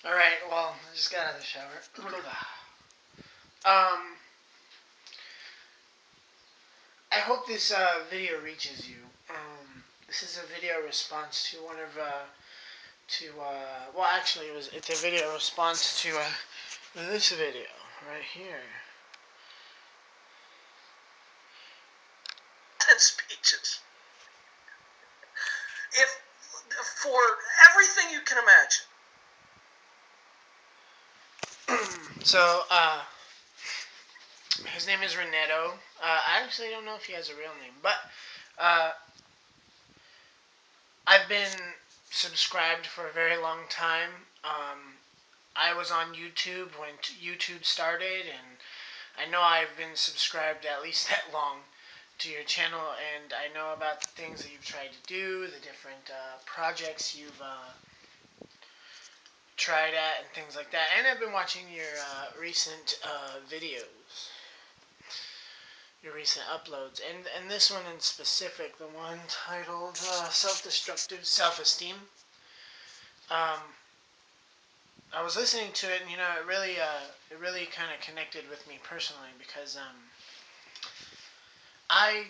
Alright, well, I just got out of the shower. Um, I hope this video reaches you. This is a video response to one of, well, actually, it's a video response to, this video, right here. 10 speeches. If, for everything you can imagine. So, his name is Renetto. I actually don't know if he has a real name, but, I've been subscribed for a very long time. I was on YouTube when YouTube started, and I know I've been subscribed at least that long to your channel, and I know about the things that you've tried to do, the different projects you've tried at, and things like that. And I've been watching your recent videos, your recent uploads, and this one in specific, the one titled "Self-Destructive Self-Esteem." Um, I was listening to it, and it really kind of connected with me personally because I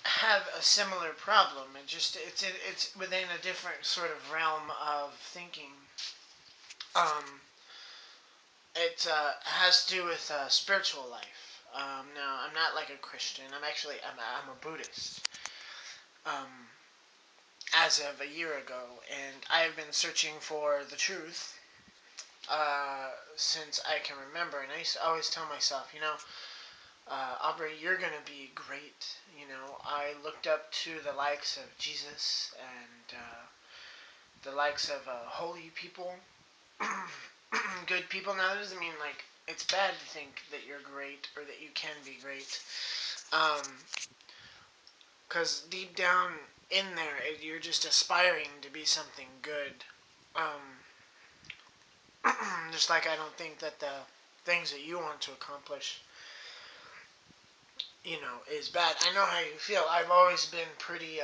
have a similar problem. It's within a different sort of realm of thinking. Um, it has to do with spiritual life. Now, I'm not like a Christian. I'm a Buddhist. Um, as of a year ago, and I have been searching for the truth since I can remember. And I used to always tell myself, Aubrey, you're gonna be great. I looked up to the likes of Jesus and the likes of holy people, good people. Now, that doesn't mean like it's bad to think that you're great or that you can be great, because deep down in there, you're just aspiring to be something good. Um, just like I don't think that the things that you want to accomplish, is bad. I know how you feel. I've always been pretty.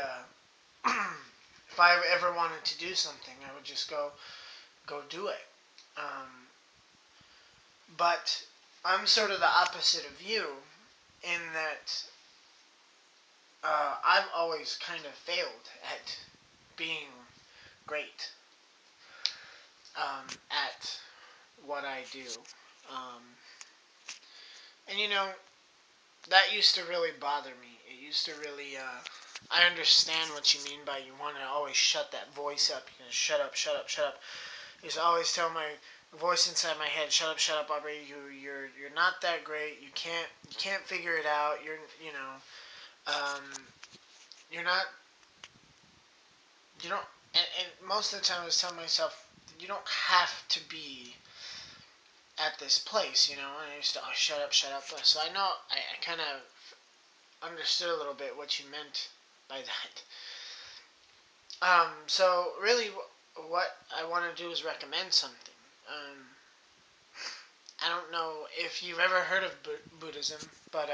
If I ever wanted to do something, I would just go do it. Um, but I'm sort of the opposite of you in that I've always kind of failed at being great at what I do. Um, and that used to really bother me. It used to really, I understand what you mean by you want to always shut that voice up. Shut up, shut up, shut up. I used to always tell my voice inside my head, shut up, Aubrey. You're not that great. You can't figure it out. Um, you're not, you don't, and most of the time I was telling myself, you don't have to be at this place. And I used to, oh, shut up, shut up. So I know, I kind of understood a little bit what you meant by that. So really, what I want to do is recommend something. Um, I don't know if you've ever heard of Buddhism, but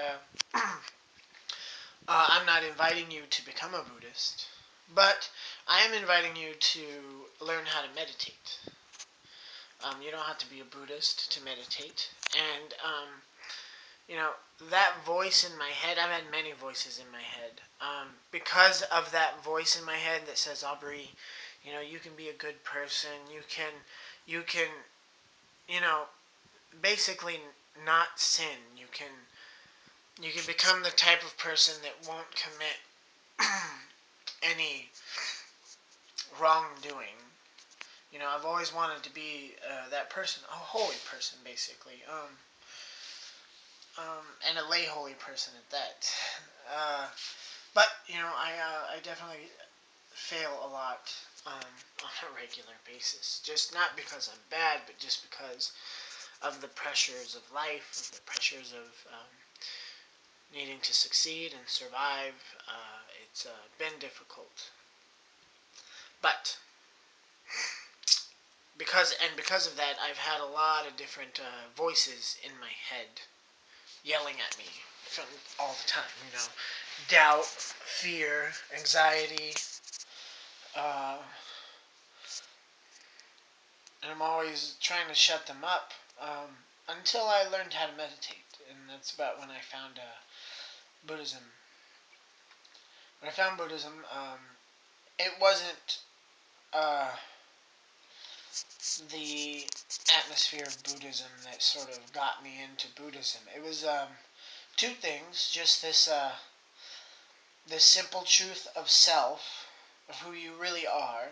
I'm not inviting you to become a Buddhist, but I am inviting you to learn how to meditate. You don't have to be a Buddhist to meditate, and you know, that voice in my head, I've had many voices in my head. Because of that voice in my head that says, Aubrey, you can be a good person. You can, you know, basically not sin. You can become the type of person that won't commit any wrongdoing. I've always wanted to be that person, a holy person, basically. And a lay holy person at that. But I definitely fail a lot on a regular basis. Just not because I'm bad, but just because of the pressures of life, of the pressures of needing to succeed and survive. It's been difficult, but because of that, I've had a lot of different voices in my head yelling at me from all the time. Doubt, fear, anxiety, uh, and I'm always trying to shut them up until I learned how to meditate, and that's about when I found Buddhism. When I found Buddhism, it wasn't uh, the atmosphere of Buddhism that sort of got me into Buddhism. It was two things: just this simple truth of self, of who you really are,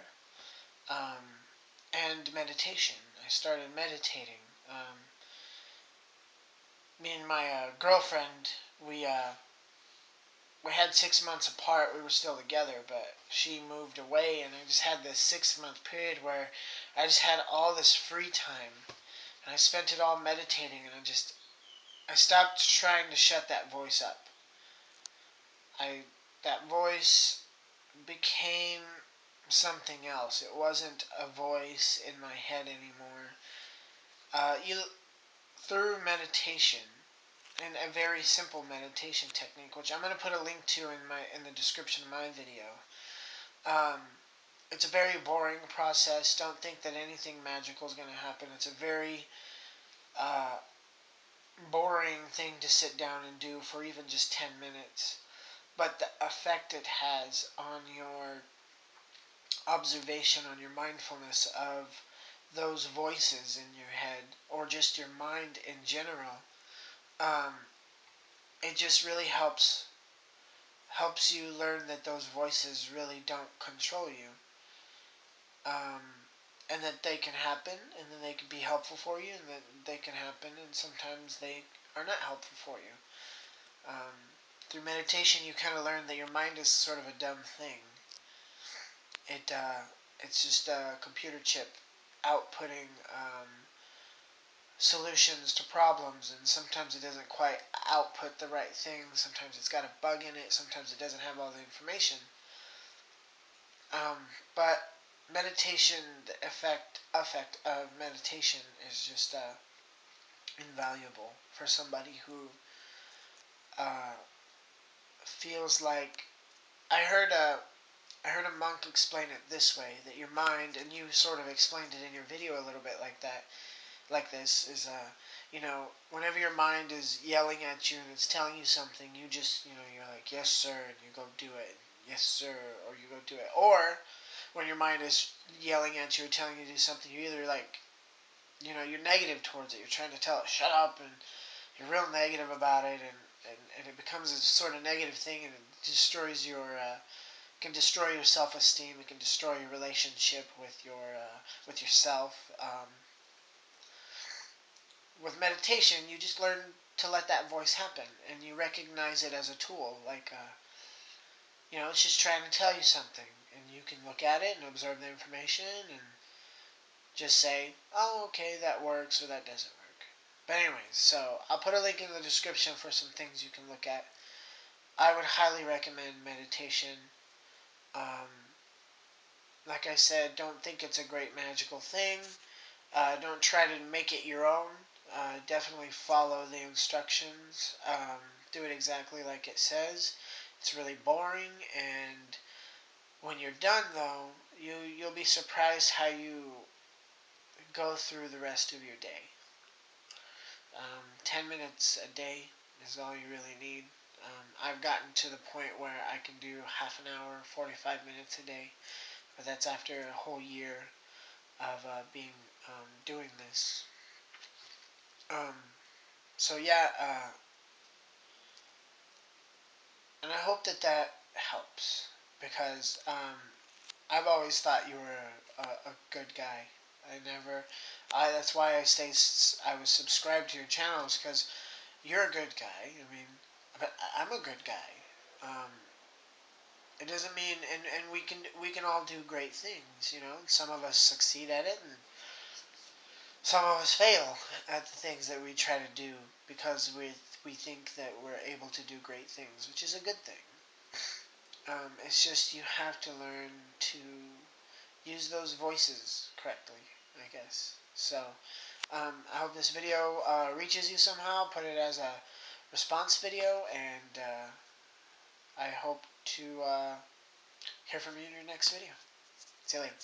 um, and meditation. I started meditating. Me and my girlfriend, we had 6 months apart. We were still together, but she moved away, and I just had this 6 month period where I just had all this free time, and I spent it all meditating, and I stopped trying to shut that voice up. I that voice became something else. It wasn't a voice in my head anymore. You through meditation, and a very simple meditation technique, which I'm going to put a link to in the description of my video. Um, it's a very boring process. Don't think that anything magical is going to happen. It's a very uh, boring thing to sit down and do for even just 10 minutes. But the effect it has on your observation, on your mindfulness of those voices in your head, or just your mind in general, um, it just really helps you learn that those voices really don't control you, um, and that they can happen, and then they can be helpful for you, and that they can happen, and sometimes they are not helpful for you. Um, Through meditation, you kind of learn that your mind is sort of a dumb thing. It it's just a computer chip outputting solutions to problems, and sometimes it doesn't quite output the right thing. Sometimes it's got a bug in it. Sometimes it doesn't have all the information. But meditation, the effect of meditation is just invaluable for somebody who uh, feels like I heard a monk explain it this way, that your mind, and you sort of explained it in your video a little bit like that, like this, is whenever your mind is yelling at you and it's telling you something, you just, you're like, yes sir, and you go do it, yes sir, or you go do it. Or when your mind is yelling at you or telling you to do something, you either like, you're negative towards it. You're trying to tell it, shut up, and you're real negative about it, and it becomes a sort of negative thing, and it destroys can destroy your self-esteem. It can destroy your relationship with yourself. With meditation, you just learn to let that voice happen, and you recognize it as a tool. Like, it's just trying to tell you something, and you can look at it and observe the information, and just say, oh, okay, that works, or that doesn't work. But anyways, so I'll put a link in the description for some things you can look at. I would highly recommend meditation. Um, like I said, don't think it's a great magical thing. Don't try to make it your own. Definitely follow the instructions. Do it exactly like it says. It's really boring, and when you're done, though, you'll be surprised how you go through the rest of your day. 10 minutes a day is all you really need. I've gotten to the point where I can do half an hour, 45 minutes a day, but that's after a whole year of being doing this. Um, so yeah, and I hope that helps, because I've always thought you were a good guy. That's why I was subscribed to your channels, because you're a good guy. I mean, but I'm a good guy. Um, it doesn't mean, and we can all do great things. Some of us succeed at it, and some of us fail at the things that we try to do, because we think that we're able to do great things, which is a good thing. It's just you have to learn to use those voices correctly, I guess. So, I hope this video reaches you somehow. Put it as a response video, and I hope to hear from you in your next video. See you later.